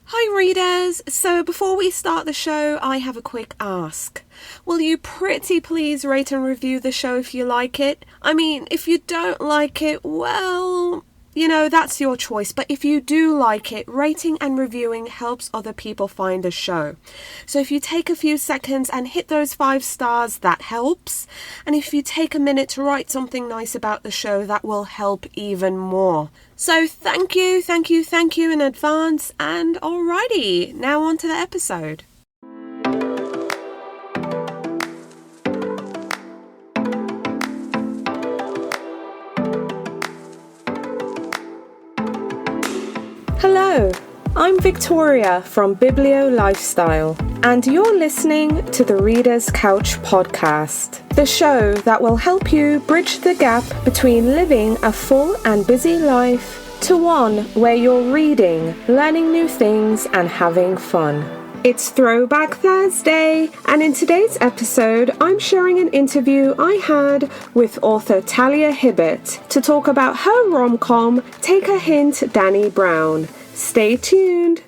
Hi readers! So before we start the show, I have a quick ask. Will you pretty please rate and review the show if you like it? I mean, if you don't like it, well, that's your choice. But if you do like it, rating and reviewing helps other people find the show. So if you take a few seconds and hit those 5 stars, that helps. And if you take a minute to write something nice about the show, that will help even more. So thank you in advance. And alrighty, now on to the episode. Hello, I'm Victoria from Biblio Lifestyle, and you're listening to the Reader's Couch podcast, the show that will help you bridge the gap between living a full and busy life to one where you're reading, learning new things, and having fun. It's Throwback Thursday, and in today's episode, I'm sharing an interview I had with author Talia Hibbert to talk about her rom-com, Take a Hint, Dani Brown. Stay tuned.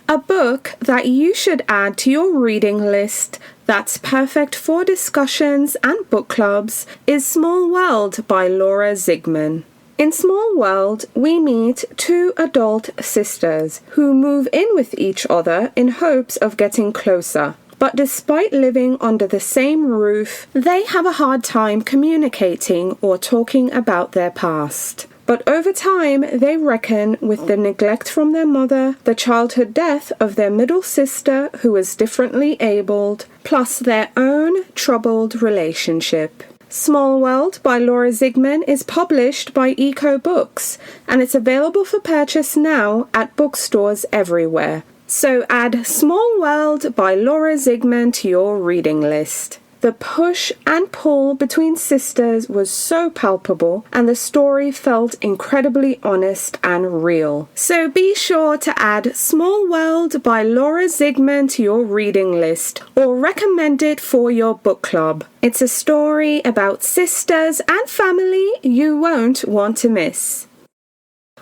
A book that you should add to your reading list that's perfect for discussions and book clubs is Small World by Laura Zigman. In Small World, we meet 2 adult sisters who move in with each other in hopes of getting closer. But despite living under the same roof, they have a hard time communicating or talking about their past. But over time, they reckon with the neglect from their mother, the childhood death of their middle sister who was differently abled, plus their own troubled relationship. Small World by Laura Zigman is published by Eco Books, and it's available for purchase now at bookstores everywhere. So add Small World by Laura Zigman to your reading list. The push and pull between sisters was so palpable, and the story felt incredibly honest and real. So be sure to add Small World by Laura Zigman to your reading list, or recommend it for your book club. It's a story about sisters and family you won't want to miss.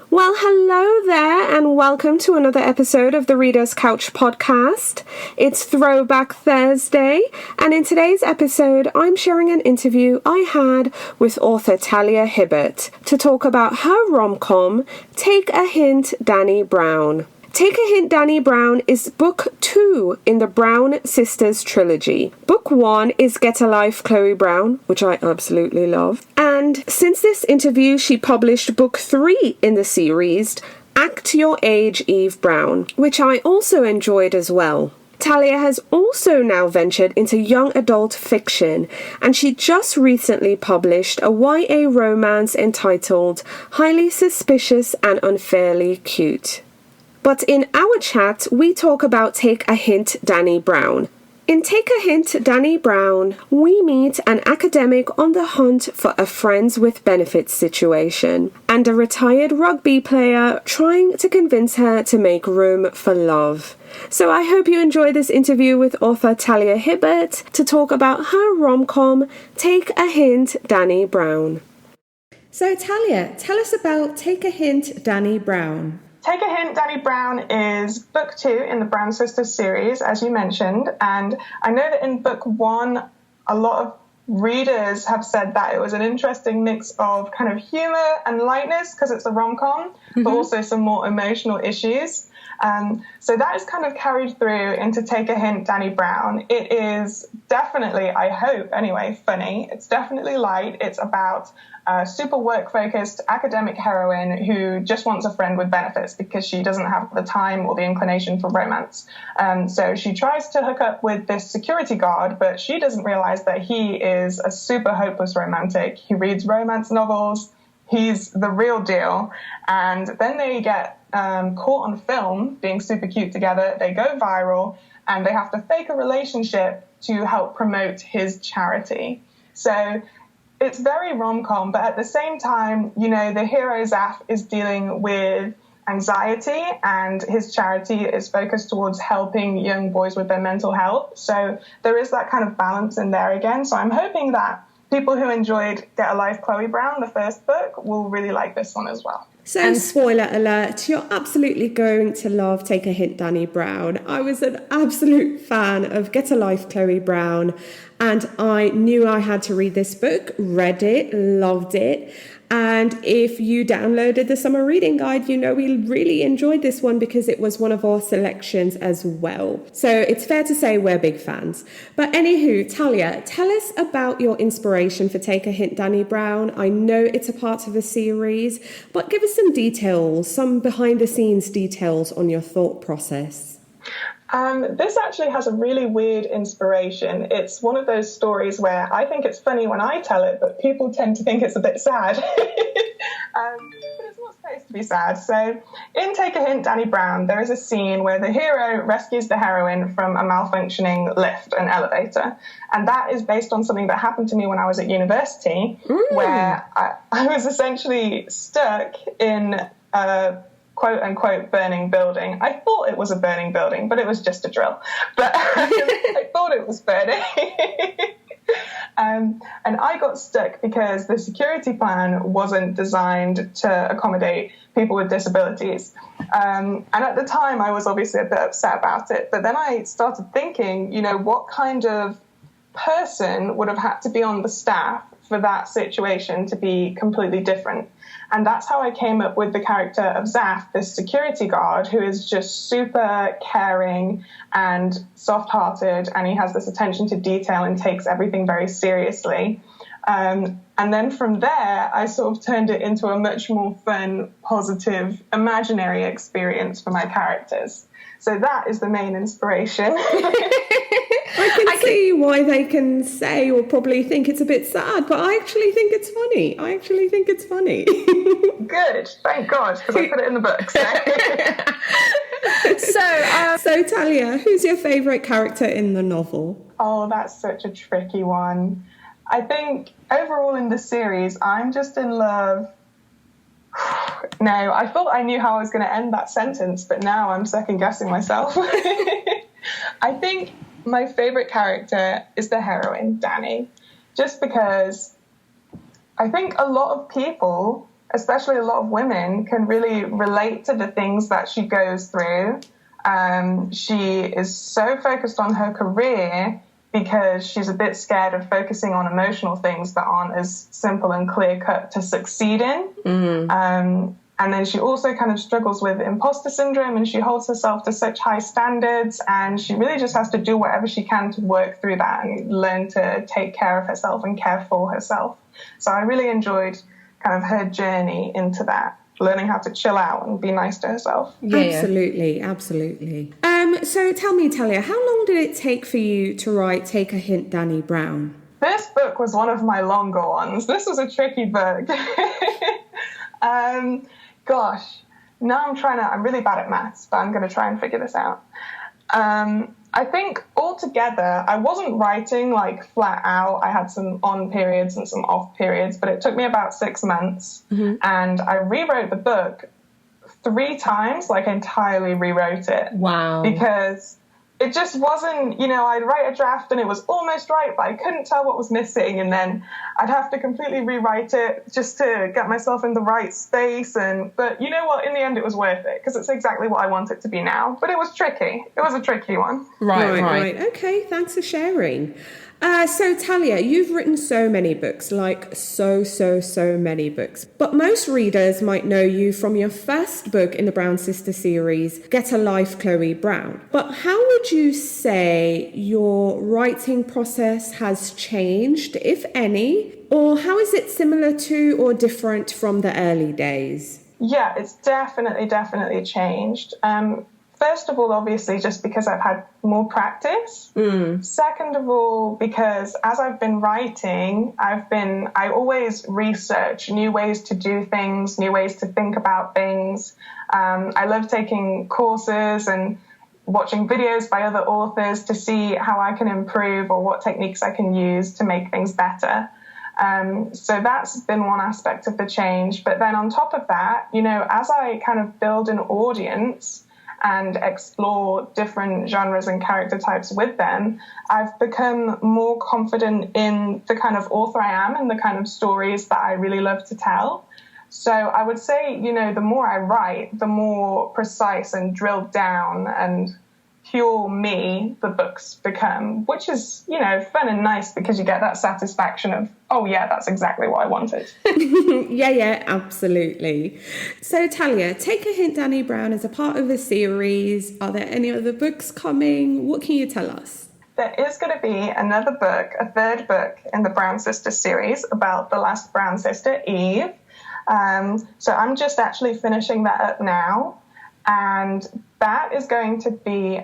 Well, hello there, and welcome to another episode of the Reader's Couch podcast. It's Throwback Thursday, and in today's episode, I'm sharing an interview I had with author Talia Hibbert to talk about her rom-com, Take a Hint, Dani Brown. Take a Hint, Dani Brown is book 2 in the Brown Sisters trilogy. Book 1 is Get a Life, Chloe Brown, which I absolutely love. And since this interview, she published book 3 in the series, Act Your Age, Eve Brown, which I also enjoyed as well. Talia has also now ventured into young adult fiction, and she just recently published a YA romance entitled Highly Suspicious and Unfairly Cute. But in our chat, we talk about Take a Hint, Dani Brown. In Take a Hint, Dani Brown, we meet an academic on the hunt for a friends with benefits situation, and a retired rugby player trying to convince her to make room for love. So I hope you enjoy this interview with author Talia Hibbert to talk about her rom-com, Take a Hint, Dani Brown. So Talia, tell us about Take a Hint, Dani Brown. Take a Hint, Dani Brown is book 2 in the Brown Sisters series, as you mentioned. And I know that in book 1, a lot of readers have said that it was an interesting mix of kind of humor and lightness because it's a rom-com, but also some more emotional issues. So that is kind of carried through into Take a Hint, Dani Brown. It is definitely, I hope anyway, funny. It's definitely light. It's about a super work-focused academic heroine who just wants a friend with benefits because she doesn't have the time or the inclination for romance. So she tries to hook up with this security guard, but she doesn't realize that he is a super hopeless romantic. He reads romance novels. He's the real deal. And then they get caught on film being super cute together. They go viral, and they have to fake a relationship to help promote his charity. So it's very rom-com, but at the same time, the hero Zaf is dealing with anxiety, and his charity is focused towards helping young boys with their mental health. So there is that kind of balance in there again. So I'm hoping that people who enjoyed Get a Life, Chloe Brown, the first book, will really like this one as well. So, spoiler alert, you're absolutely going to love Take a Hint, Dani Brown. I was an absolute fan of Get a Life, Chloe Brown, and I knew I had to read this book, read it, loved it. And if you downloaded the summer reading guide, you know we really enjoyed this one because it was one of our selections as well. So it's fair to say we're big fans. But anywho, Talia, tell us about your inspiration for Take a Hint, Dani Brown. I know it's a part of a series, but give us some details, some behind the scenes details on your thought process. This actually has a really weird inspiration. It's one of those stories where I think it's funny when I tell it, but people tend to think it's a bit sad. But it's not supposed to be sad. So in Take a Hint, Dani Brown, there is a scene where the hero rescues the heroine from a malfunctioning lift, an elevator. And that is based on something that happened to me when I was at university, where I was essentially stuck in a quote-unquote burning building. I thought it was a burning building, but it was just a drill. But I thought it was burning. And I got stuck because the security plan wasn't designed to accommodate people with disabilities. And at the time, I was obviously a bit upset about it. But then I started thinking, you know, what kind of person would have had to be on the staff for that situation to be completely different? And that's how I came up with the character of Zaf, this security guard who is just super caring and soft-hearted, and he has this attention to detail and takes everything very seriously. And then from there, I sort of turned it into a much more fun, positive, imaginary experience for my characters. So that is the main inspiration. I can see why they can say or probably think it's a bit sad, but I actually think it's funny. Good, thank God, because I put it in the books. So Talia, who's your favourite character in the novel? Oh, that's such a tricky one. I think overall in the series, I'm just in love. No, I thought I knew how I was going to end that sentence, but now I'm second guessing myself. I think my favourite character is the heroine, Dani, just because I think a lot of people, especially a lot of women, can really relate to the things that she goes through. She is so focused on her career because she's a bit scared of focusing on emotional things that aren't as simple and clear-cut to succeed in. And then she also kind of struggles with imposter syndrome, and she holds herself to such high standards, and she really just has to do whatever she can to work through that and learn to take care of herself and care for herself. So I really enjoyed kind of her journey into that, learning how to chill out and be nice to herself. Absolutely. So tell me, Talia, how long did it take for you to write Take a Hint, Dani Brown? This book was one of my longer ones. This was a tricky book. Gosh, now I'm really bad at maths, but I'm going to try and figure this out. I think altogether, I wasn't writing like flat out. I had some on periods and some off periods, but it took me about 6 months. And I rewrote the book 3 times, like entirely rewrote it. Wow. Because it just wasn't, I'd write a draft and it was almost right, but I couldn't tell what was missing. And then I'd have to completely rewrite it just to get myself in the right space. But you know what? In the end, it was worth it because it's exactly what I want it to be now. But it was tricky. It was a tricky one. Right. Okay, thanks for sharing. So Talia, you've written so many books, like so many books. But most readers might know you from your first book in the Brown Sister series, Get a Life, Chloe Brown. But how would you say your writing process has changed, if any? Or how is it similar to or different from the early days? Yeah, it's definitely changed. First of all, obviously, just because I've had more practice. Second of all, because as I've been writing, I always research new ways to do things, new ways to think about things. I love taking courses and watching videos by other authors to see how I can improve or what techniques I can use to make things better. So that's been one aspect of the change. But then on top of that, as I kind of build an audience and explore different genres and character types with them, I've become more confident in the kind of author I am and the kind of stories that I really love to tell. So I would say, the more I write, the more precise and drilled down and pure me the books become, which is, fun and nice because you get that satisfaction of, oh yeah, that's exactly what I wanted. Yeah, absolutely. So Talia, take a hint, Dani Brown is a part of the series. Are there any other books coming? What can you tell us? There is going to be another book, a third book in the Brown Sisters series about the last Brown sister, Eve. So I'm just actually finishing that up now. And that is going to be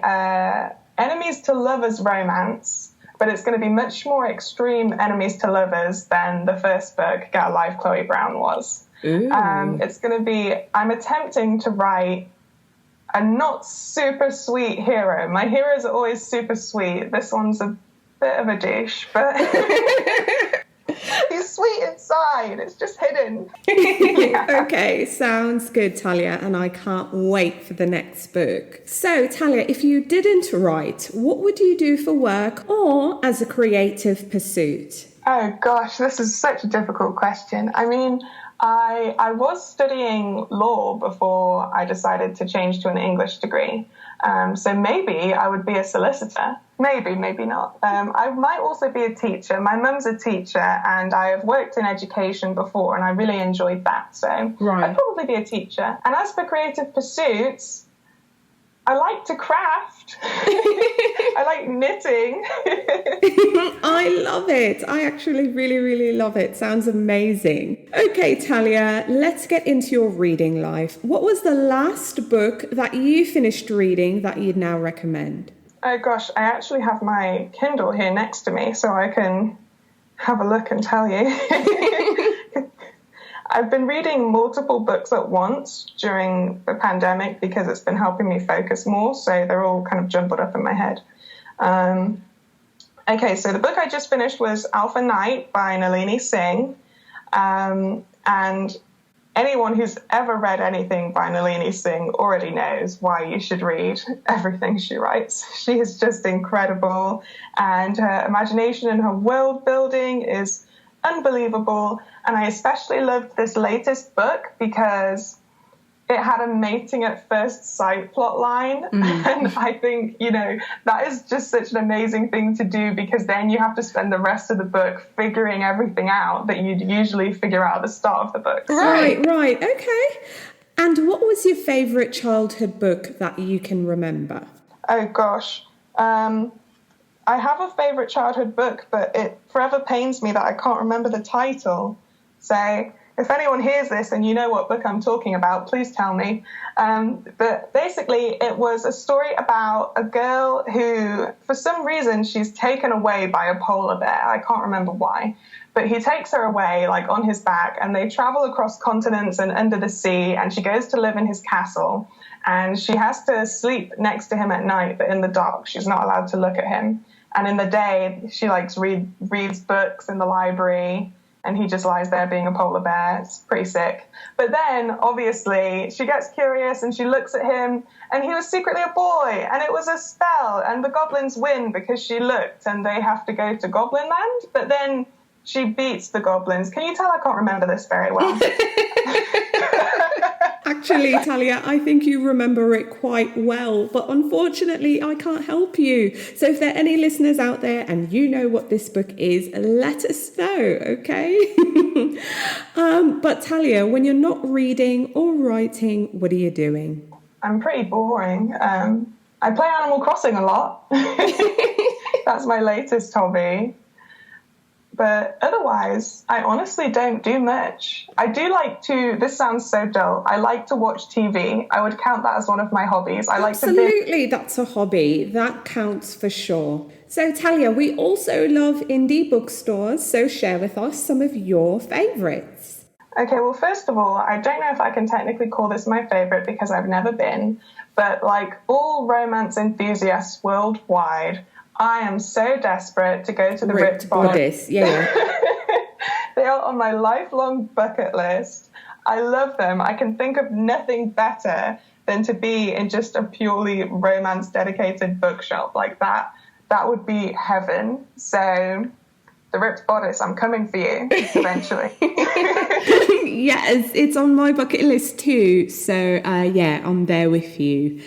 enemies to lovers romance, but it's going to be much more extreme enemies to lovers than the first book, Get a Life, Chloe Brown, was. It's going to be, I'm attempting to write a not super sweet hero. My heroes are always super sweet. This one's a bit of a douche, but he's sweet inside. It's just hidden. Yeah. Okay, sounds good, Talia, and I can't wait for the next book. So, Talia, if you didn't write, what would you do for work or as a creative pursuit? Oh gosh, this is such a difficult question. I mean, I was studying law before I decided to change to an English degree. So maybe I would be a solicitor. Maybe not. I might also be a teacher. My mum's a teacher and I have worked in education before and I really enjoyed that. So I'd probably be a teacher. And as for creative pursuits, I like to craft. I like knitting. I love it. I actually really, really love it. Sounds amazing. Okay, Talia, let's get into your reading life. What was the last book that you finished reading that you'd now recommend? Oh gosh, I actually have my Kindle here next to me so I can have a look and tell you. I've been reading multiple books at once during the pandemic because it's been helping me focus more, so they're all kind of jumbled up in my head. Okay, so the book I just finished was Alpha Night by Nalini Singh, and anyone who's ever read anything by Nalini Singh already knows why you should read everything she writes. She is just incredible, and her imagination and her world building is unbelievable. And I especially loved this latest book because it had a mating at first sight plot line. And I think, that is just such an amazing thing to do because then you have to spend the rest of the book figuring everything out that you'd usually figure out at the start of the book. Right. Okay. And what was your favourite childhood book that you can remember? Oh, gosh. I have a favourite childhood book, but it forever pains me that I can't remember the title. So if anyone hears this and you know what book I'm talking about, please tell me. But basically, it was a story about a girl who, for some reason, she's taken away by a polar bear. I can't remember why. But he takes her away, on his back, and they travel across continents and under the sea, and she goes to live in his castle. And she has to sleep next to him at night, but in the dark, she's not allowed to look at him. And in the day, she reads books in the library, and he just lies there being a polar bear. It's pretty sick. But then, obviously, she gets curious and she looks at him, and he was secretly a boy, and it was a spell, and the goblins win because she looked, and they have to go to Goblin Land. But then she beats the goblins. Can you tell I can't remember this very well? Actually, Talia, I think you remember it quite well, but unfortunately, I can't help you. So if there are any listeners out there and you know what this book is, let us know, okay? But Talia, when you're not reading or writing, what are you doing? I'm pretty boring. I play Animal Crossing a lot. That's my latest hobby. But otherwise, I honestly don't do much. I do like to, this sounds so dull, I like to watch TV. I would count that as one of my hobbies. Absolutely, that's a hobby. That counts for sure. So Talia, we also love indie bookstores, so share with us some of your favourites. Okay, well, first of all, I don't know if I can technically call this my favourite because I've never been, but like all romance enthusiasts worldwide, I am so desperate to go to the Ripped Bodice. Yeah. They are on my lifelong bucket list. I love them. I can think of nothing better than to be in just a purely romance dedicated bookshop like that. That would be heaven. So the ripped bodice, I'm coming for you eventually. Yes, it's on my bucket list too. So yeah, I'm there with you.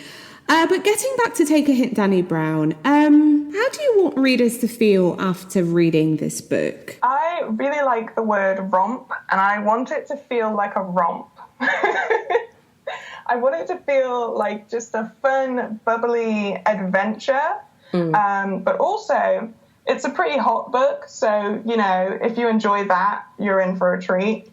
But getting back to Take a Hint, Dani Brown, how do you want readers to feel after reading this book? I really like the word romp, and I want it to feel like a romp. I want it to feel like just a fun, bubbly adventure. But also, it's a pretty hot book. So, you know, if you enjoy that, you're in for a treat.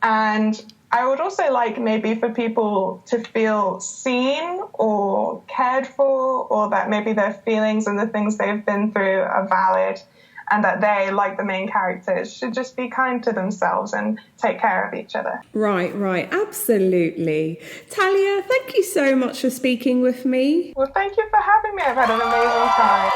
And I would also like maybe for people to feel seen or cared for, or that maybe their feelings and the things they've been through are valid, and that they, like the main characters, should just be kind to themselves and take care of each other. Right, absolutely. Talia, thank you so much for speaking with me. Well, thank you for having me. I've had an amazing time.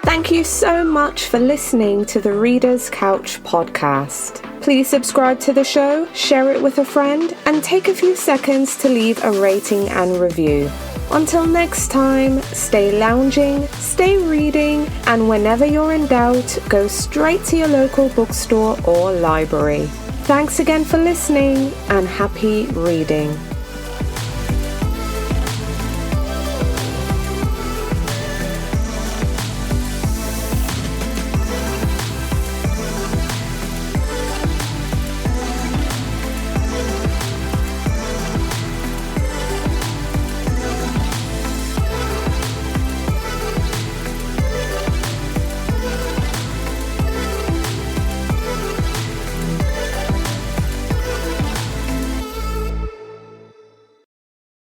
Thank you so much for listening to the Reader's Couch podcast. Please subscribe to the show, share it with a friend, and take a few seconds to leave a rating and review. Until next time, stay lounging, stay reading, and whenever you're in doubt, go straight to your local bookstore or library. Thanks again for listening, and happy reading.